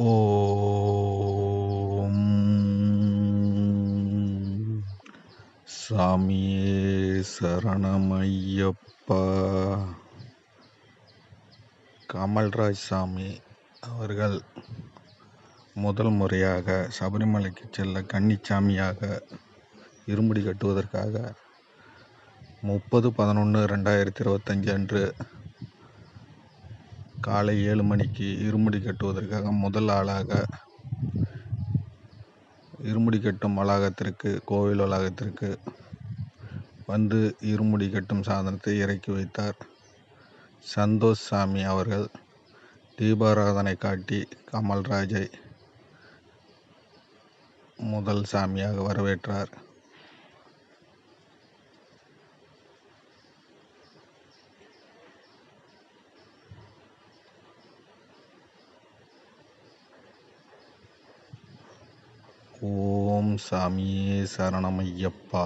ஓம் சாமியே சரணமையப்பா. கமல்ராஜ் சாமி அவர்கள் முதல் முறையாக சபரிமலைக்கு செல்ல கன்னிச்சாமியாக இருமுடி கட்டுவதற்காக 30/11/2025 அன்று காலை 7 மணிக்கு இருமுடி கட்டுவதற்காக முதல் ஆளாக இருமுடி கட்டும் கோவில் வளாகத்திற்கு வந்து இருமுடி கட்டும் சாதனத்தை இறக்கி வைத்தார். சந்தோஷ் சாமி அவர்கள் தீபாராதனை காட்டி கமல்ராஜை முதல் சாமியாக வரவேற்றார். ஓம் சாமியே சரணமையப்பா.